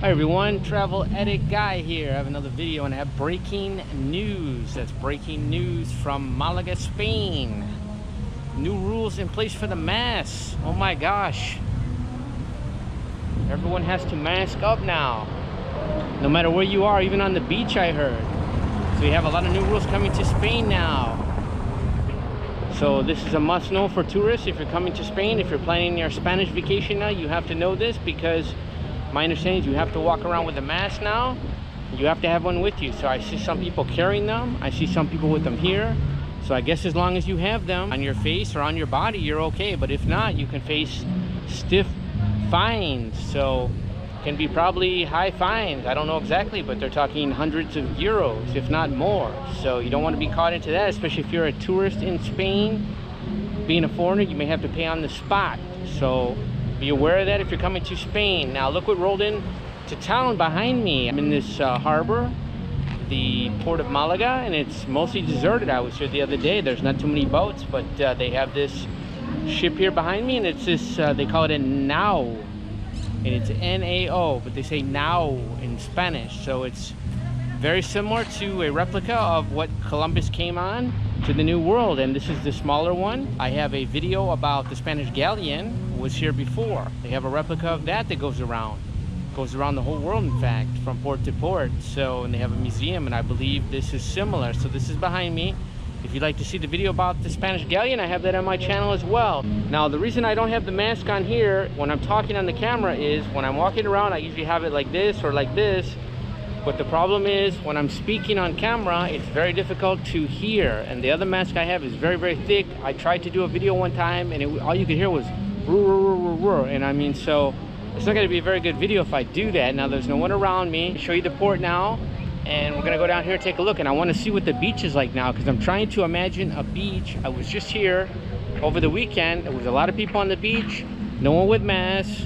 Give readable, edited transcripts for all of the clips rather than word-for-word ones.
Hi everyone, Travel Edit Guy here. I have another video and I have breaking news. That's breaking news from Malaga, Spain. New rules in place for the mask. Oh my gosh. Everyone has to mask up now. No matter where you are, even on the beach I heard. So we have a lot of new rules coming to Spain now. So this is a must know for tourists if you're coming to Spain. If you're planning your Spanish vacation now, you have to know this because my understanding is you have to walk around with a mask now. You have to have one with you. So I see some people carrying them. I see some people with them here. So I guess as long as you have them on your face or on your body, you're okay. But if not, you can face stiff fines. So it can be probably high fines. I don't know exactly, but they're talking hundreds of euros, if not more. So you don't want to be caught into that, especially if you're a tourist in Spain. Being a foreigner, you may have to pay on the spot. So be aware of that if you're coming to Spain. Now look what rolled in to town behind me. I'm in this harbor, the port of Malaga, and it's mostly deserted. I was here the other day. There's not too many boats, but they have this ship here behind me, and it's this, they call it a nao, and it's N-A-O, but they say now in Spanish. So it's very similar to a replica of what Columbus came on to the New World, and this is the smaller one. I have a video about the Spanish galleon, was here before. They have a replica of that goes around the whole world, in fact, from port to port. So, and they have a museum, and I believe this is similar. So this is behind me. If you'd like to see the video about the Spanish galleon, I have that on my channel as well. Now the reason I don't have the mask on here when I'm talking on the camera is when I'm walking around, I usually have it like this or like this. But the problem is when I'm speaking on camera, it's very difficult to hear. And the other mask I have is very, very thick. I tried to do a video one time and all you could hear was and I mean, so it's not going to be a very good video if I do that. Now there's no one around me. I'll show you the port now, and we're going to go down here and take a look. And I want to see what the beach is like now, because I'm trying to imagine a beach. I was just here over the weekend. There was a lot of people on the beach, no one with masks.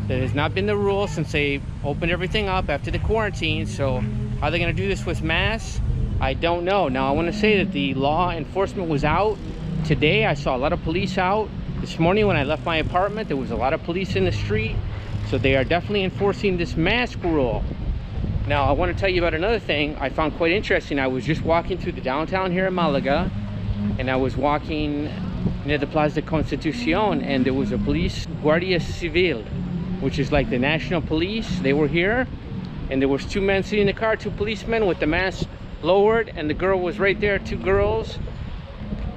That has not been the rule since they opened everything up after the quarantine. So how are they going to do this with masks? I don't know. Now I want to say that the law enforcement was out today. I saw a lot of police out. This morning when I left my apartment, there was a lot of police in the street. So they are definitely enforcing this mask rule. Now I want to tell you about another thing I found quite interesting. I was just walking through the downtown here in Malaga, and I was walking near the Plaza de Constitucion, and there was a police Guardia Civil, which is like the national police. They were here, and there was two men sitting in the car, two policemen with the mask lowered, and the girl was right there, two girls.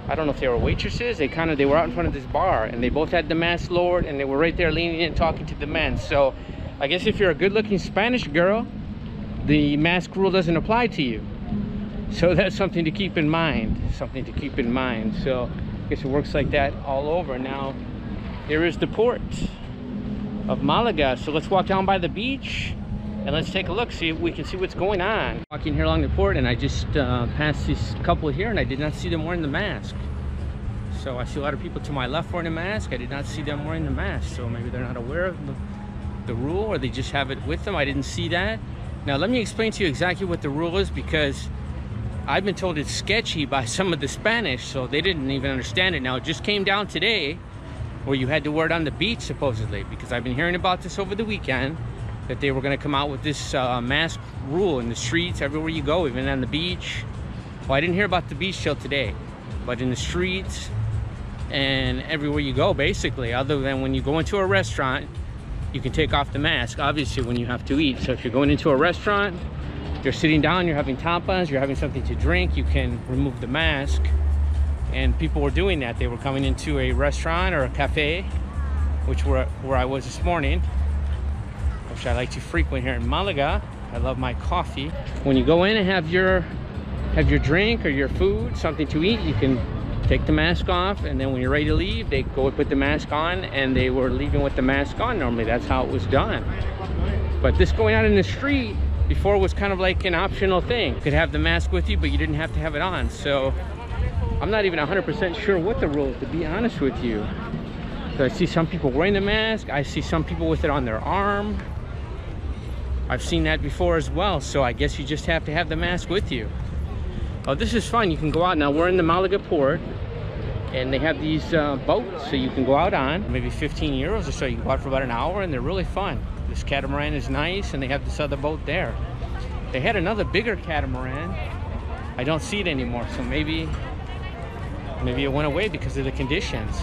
I don't know if they were waitresses. They were out in front of this bar, and they both had the mask lowered, and they were right there leaning in talking to the men. So I guess if you're a good-looking Spanish girl, the mask rule doesn't apply to you. So that's something to keep in mind. Something to keep in mind. So I guess it works like that all over. Now here is the port of Malaga. So let's walk down by the beach and let's take a look, see if we can see what's going on. Walking here along the port, and I just passed this couple here, and I did not see them wearing the mask. So I see a lot of people to my left wearing a mask. I did not see them wearing the mask. So maybe they're not aware of the rule, or they just have it with them. I didn't see that. Now let me explain to you exactly what the rule is, because I've been told it's sketchy by some of the Spanish, so they didn't even understand it. Now it just came down today where you had to wear it on the beach supposedly, because I've been hearing about this over the weekend, that they were going to come out with this mask rule in the streets, everywhere you go, even on the beach. Well, I didn't hear about the beach till today, but in the streets and everywhere you go, basically, other than when you go into a restaurant, you can take off the mask, obviously, when you have to eat. So if you're going into a restaurant, you're sitting down, you're having tapas, you're having something to drink, you can remove the mask. And people were doing that. They were coming into a restaurant or a cafe, which where I was this morning, which I like to frequent here in Malaga. I love my coffee. When you go in and have your drink or your food, something to eat, you can take the mask off, and then when you're ready to leave, they go and put the mask on, and they were leaving with the mask on. Normally that's how it was done. But this going out in the street before was kind of like an optional thing. You could have the mask with you, but you didn't have to have it on. So I'm not even 100% sure what the rule is, to be honest with you. So I see some people wearing the mask. I see some people with it on their arm. I've seen that before as well. So I guess you just have to have the mask with you. Oh, this is fun. You can go out now. We're in the Malaga port, and they have these boats so you can go out on, maybe 15 euros or so. You can go out for about an hour, and they're really fun. This catamaran is nice, and they have this other boat there. They had another bigger catamaran. I don't see it anymore, so maybe it went away because of the conditions.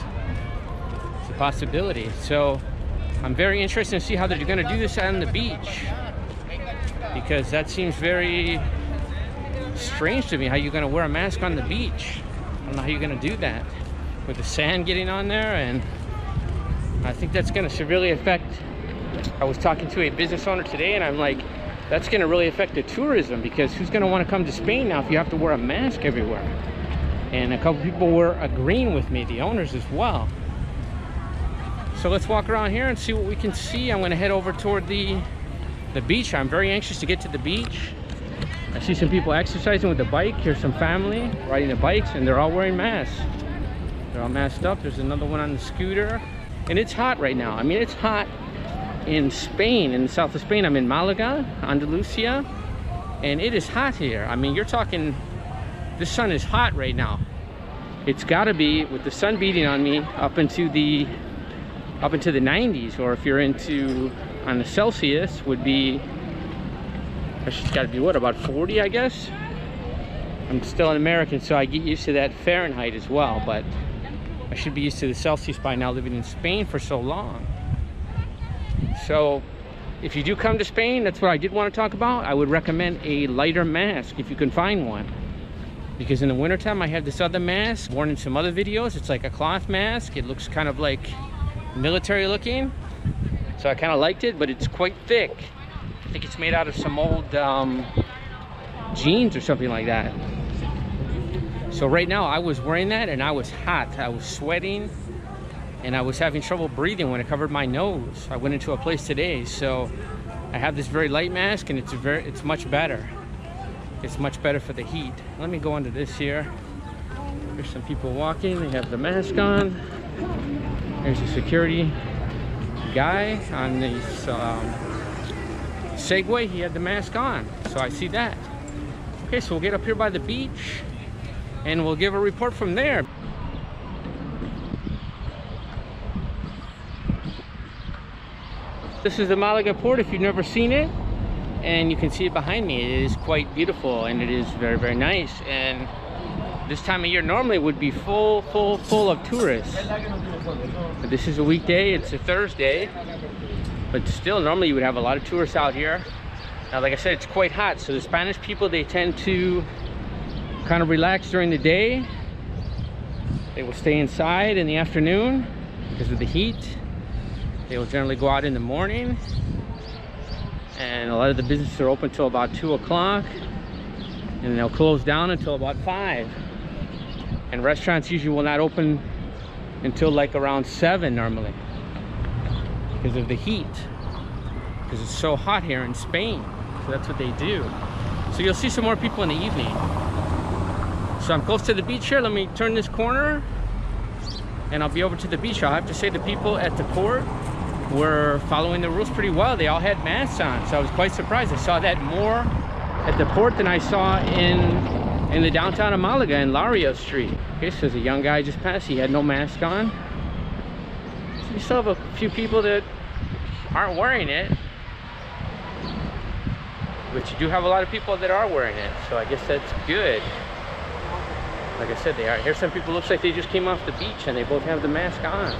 It's a possibility. So I'm very interested to see how they're going to do this on the beach, because that seems very strange to me. How you're going to wear a mask on the beach? I don't know how you're going to do that with the sand getting on there, and I think that's going to severely affect. I was talking to a business owner today, and I'm like, that's going to really affect the tourism, because who's going to want to come to Spain now if you have to wear a mask everywhere? And a couple people were agreeing with me, the owners as well. So let's walk around here and see what we can see. I'm going to head over toward the beach. I'm very anxious to get to the beach. I see some people exercising with the bike. Here's some family riding the bikes, and they're all wearing masks. They're all masked up. There's another one on the scooter. And it's hot right now. I mean, it's hot in Spain, in the south of Spain. I'm in Malaga, Andalusia, and it is hot here. I mean, you're talking, the sun is hot right now. It's got to be, with the sun beating on me, up into the 90s, or if you're into on the Celsius, would be, it's got to be what, about 40, I guess. I'm still an American, so I get used to that Fahrenheit as well, but I should be used to the Celsius by now, living in Spain for so long. So if you do come to Spain, that's what I did want to talk about. I would recommend a lighter mask if you can find one, because in the wintertime I have this other mask worn in some other videos. It's like a cloth mask. It looks kind of like military looking, so I kind of liked it, but it's quite thick. I think it's made out of some old jeans or something like that. So right now I was wearing that, and I was hot. I was sweating, and I was having trouble breathing when it covered my nose. I went into a place today, so I have this very light mask, and it's much better. It's much better for the heat. Let me go under this here. There's some people walking. They have the mask on. There's a security guy on the Segway. He had the mask on, so I see that. Okay, so we'll get up here by the beach, and we'll give a report from there. This is the Malaga port, if you've never seen it, and you can see it behind me. It is quite beautiful, and it is very, very nice. And this time of year normally would be full of tourists. But this is a weekday, it's a Thursday, but still normally you would have a lot of tourists out here. Now, like I said, it's quite hot, so the Spanish people, they tend to kind of relax during the day. They will stay inside in the afternoon because of the heat. They will generally go out in the morning, and a lot of the businesses are open till about 2 o'clock, and they'll close down until about 5. And restaurants usually will not open until like around 7 normally, because of the heat, because it's so hot here in Spain. So that's what they do. So you'll see some more people in the evening. So I'm close to the beach here. Let me turn this corner, and I'll be over to the beach. I'll have to say the people at the port were following the rules pretty well. They all had masks on, so I was quite surprised. I saw that more at the port than I saw in the downtown of Malaga, in Lario Street. Okay, so there's a young guy just passed. He had no mask on. So you still have a few people that aren't wearing it, but you do have a lot of people that are wearing it, so I guess that's good. Like I said, they are. Here's some people, looks like they just came off the beach, and they both have the mask on.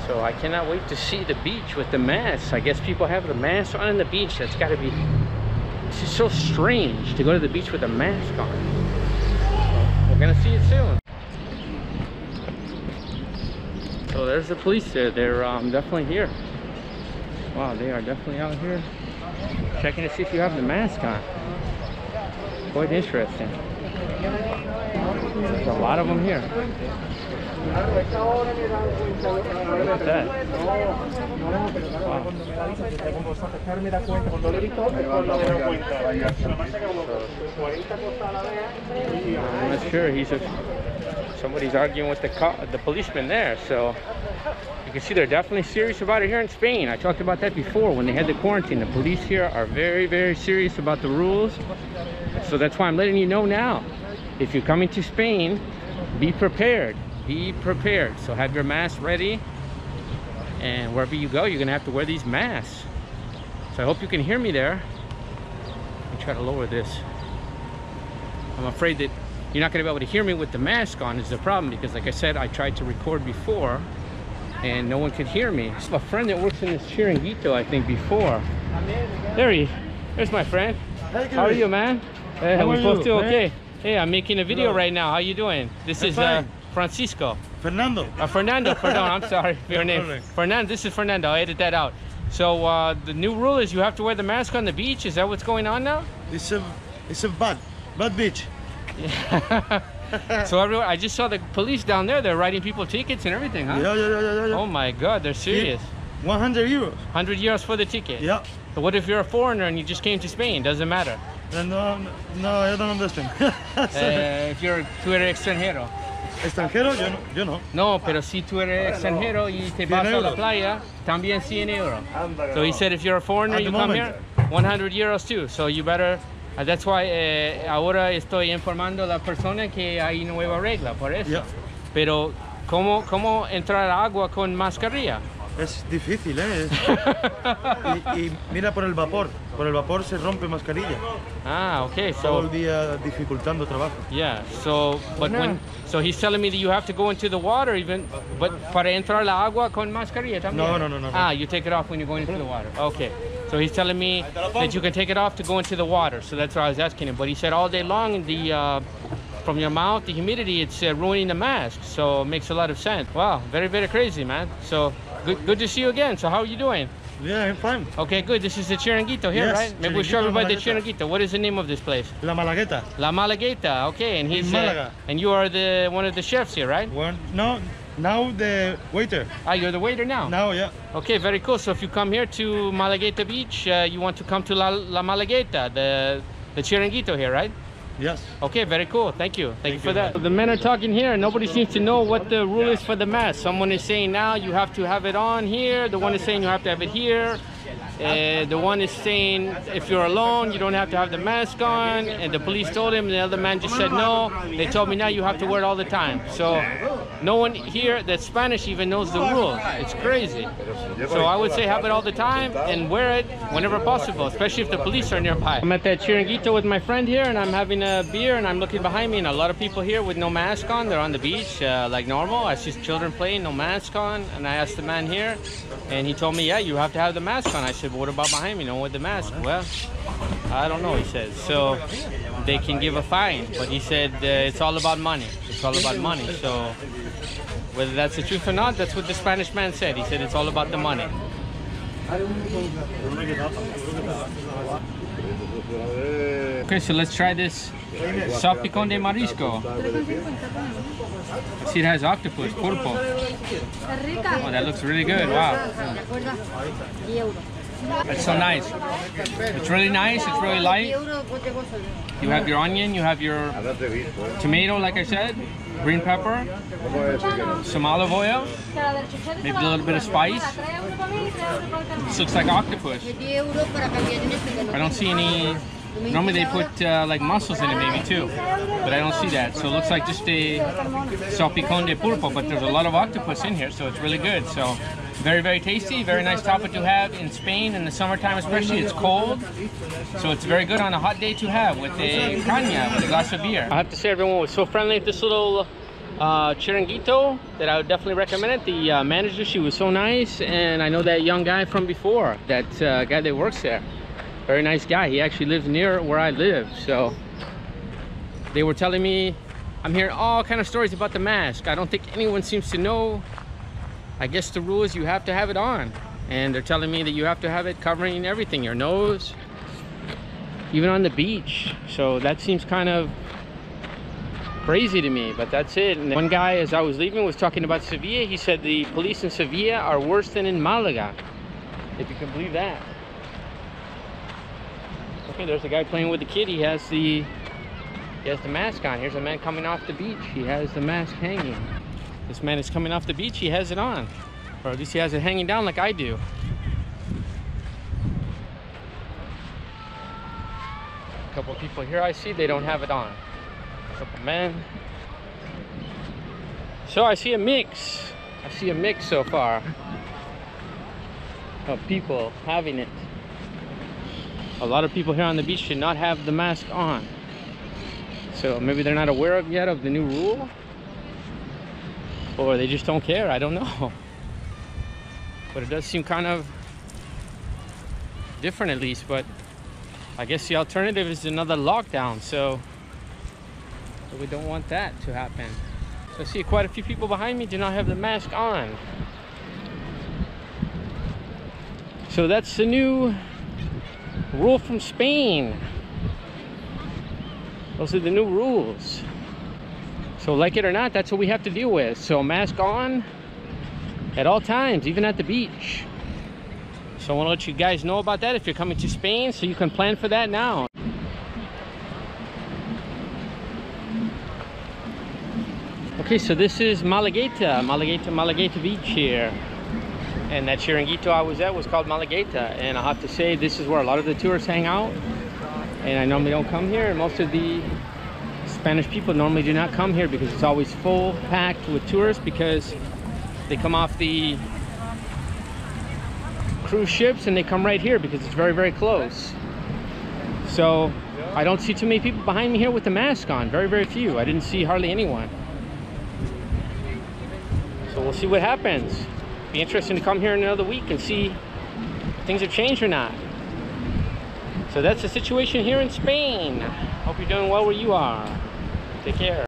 So I cannot wait to see the beach with the masks. I guess people have the mask on the beach. That's got to be, it's just so strange to go to the beach with a mask on. So we're gonna see it soon. So there's the police there. They're definitely here. Wow, they are definitely out here checking to see if you have the mask on. Quite interesting. There's a lot of them here. Look at that. Wow. I'm not sure. Somebody's arguing with the policeman there, so you can see they're definitely serious about it here in Spain. I talked about that before when they had the quarantine. The police here are very, very serious about the rules, so that's why I'm letting you know now. If you're coming to Spain, be prepared. Be prepared. So have your mask ready, and wherever you go, you're gonna have to wear these masks. So I hope you can hear me there. Let me try to lower this. I'm afraid that you're not gonna be able to hear me with the mask on is the problem, because like I said, I tried to record before and no one could hear me. It's my friend that works in this Chiringuito, I think, before. There's my friend. How are you, man? Hey, How we're are supposed you? to, okay. Hey, I'm making a video right now. How you doing? This is Francisco. Fernando. Fernando, pardon, I'm sorry for your name. Fernando, this is Fernando, I'll edit that out. So the new rule is you have to wear the mask on the beach. Is that what's going on now? It's a bad beach. Yeah. So everyone, I just saw the police down there. They're writing people tickets and everything, huh? Yeah. Oh my God, they're serious. 100 euros. 100 euros for the ticket. Yeah. So what if you're a foreigner and you just came to Spain? Doesn't matter. No, I don't understand. If tú eres extranjero. Extranjero, yo no. No, pero si tú eres extranjero y te vas a la playa, también 100 euros. So he said if you're a foreigner, you come here, 100 euros too. So you better, that's why ahora estoy informando a la persona que hay nueva regla, por eso. Yeah. Pero, ¿cómo entrar a agua con mascarilla? Es difícil, ¿eh? y mira por el vapor se rompe mascarilla. Ah, okay. Todo So el día dificultando trabajo. yeah. So so he's telling me that you have to go into the water even, but para entrar la agua con mascarilla también. No. Ah, you take it off when you're going into the water. Okay. So he's telling me that you can take it off to go into the water. So that's what I was asking him. But he said all day long the from your mouth, the humidity, it's ruining the mask. So it makes a lot of sense. Wow, very, very crazy, man. So good to see you again. So how are you doing? Yeah, I'm fine. Okay, good. This is the Chiringuito here, Yes, right? Maybe we'll show everybody the Malagueta. Chiringuito. What is the name of this place? La Malagueta. La Malagueta. Okay, and he's Málaga. and you are the one of the chefs here, right? No, now the waiter. Ah, you're the waiter now. Now, yeah. Okay, very cool. So if you come here to Malagueta Beach, you want to come to La Malagueta, the Chiringuito here, right? Yes. Okay, very cool. Thank you for that. The men are talking here and nobody seems to know what the rule is for the mask. Someone is saying now you have to have it on here. The one is saying you have to have it here. The one is saying if you're alone you don't have to have the mask on, and the police told him, the other man just said no. They told me now you have to wear it all the time. So no one here that's Spanish even knows the rules. It's crazy. So I would say have it all the time and wear it whenever possible, especially if the police are nearby. I'm at that Chiringuito with my friend here and I'm having a beer and I'm looking behind me and a lot of people here with no mask on. They're on the beach like normal. I see children playing, no mask on, and I asked the man here and he told me, yeah, you have to have the mask on. I said, well, what about behind me? No one with the mask. Well, I don't know, he said. So they can give a fine, but he said it's all about money. It's all about money. So whether that's the truth or not, that's what the Spanish man said. He said it's all about the money. Okay, so let's try this salpicón de marisco. See, it has octopus, pulpo. Oh, that looks really good. Wow. It's so nice. It's really nice. It's really light. You have your onion, you have your tomato, like I said, green pepper, some olive oil, maybe a little bit of spice. This looks like octopus. I don't see any. Normally they put like mussels in it maybe too, but I don't see that. So it looks like just a salpicón de pulpo, but there's a lot of octopus in here, so it's really good. So very, very tasty, very nice topic to have in Spain in the summertime especially. It's cold, so it's very good on a hot day to have with a caña, with a glass of beer. I have to say everyone was so friendly at this little Chiringuito that I would definitely recommend it. The manager, she was so nice, and I know that young guy from before, that guy that works there. Very nice guy. He actually lives near where I live. So they were telling me, I'm hearing all kind of stories about the mask. I don't think anyone seems to know. I guess the rule is you have to have it on, and they're telling me that you have to have it covering everything, your nose, even on the beach. So that seems kind of crazy to me, but that's it. And one guy, as I was leaving, was talking about Sevilla. He said the police in Sevilla are worse than in Malaga, if you can believe that. Okay, there's a guy playing with the kid. He has the mask on. Here's a man coming off the beach. He has the mask hanging. This man is coming off the beach. He has it on, or at least he has it hanging down like I do. A couple of people here I see, they don't have it on. A couple men. So I see a mix. I see a mix so far. of people having it. A lot of people here on the beach did not have the mask on. So maybe they're not aware of yet of the new rule, or they just don't care. I don't know. But it does seem kind of different, at least. But I guess the alternative is another lockdown, so we don't want that to happen. So I see quite a few people behind me do not have the mask on. So that's the new rule from Spain. Those are the new rules. So like it or not, that's what we have to deal with. So mask on at all times, even at the beach. So I want to let you guys know about that if you're coming to Spain, so you can plan for that now. Okay, so this is Malagueta Beach here. And that Chiringuito I was at was called Malagueta. And I have to say, this is where a lot of the tourists hang out. And I normally don't come here, and most of the Spanish people normally do not come here because it's always full packed with tourists, because they come off the cruise ships and they come right here because it's very, very close. So I don't see too many people behind me here with the mask on. Very, very few. I didn't see hardly anyone. So we'll see what happens. Be interesting to come here in another week and see if things have changed or not. So that's the situation here in Spain. Hope you're doing well where you are. Take care.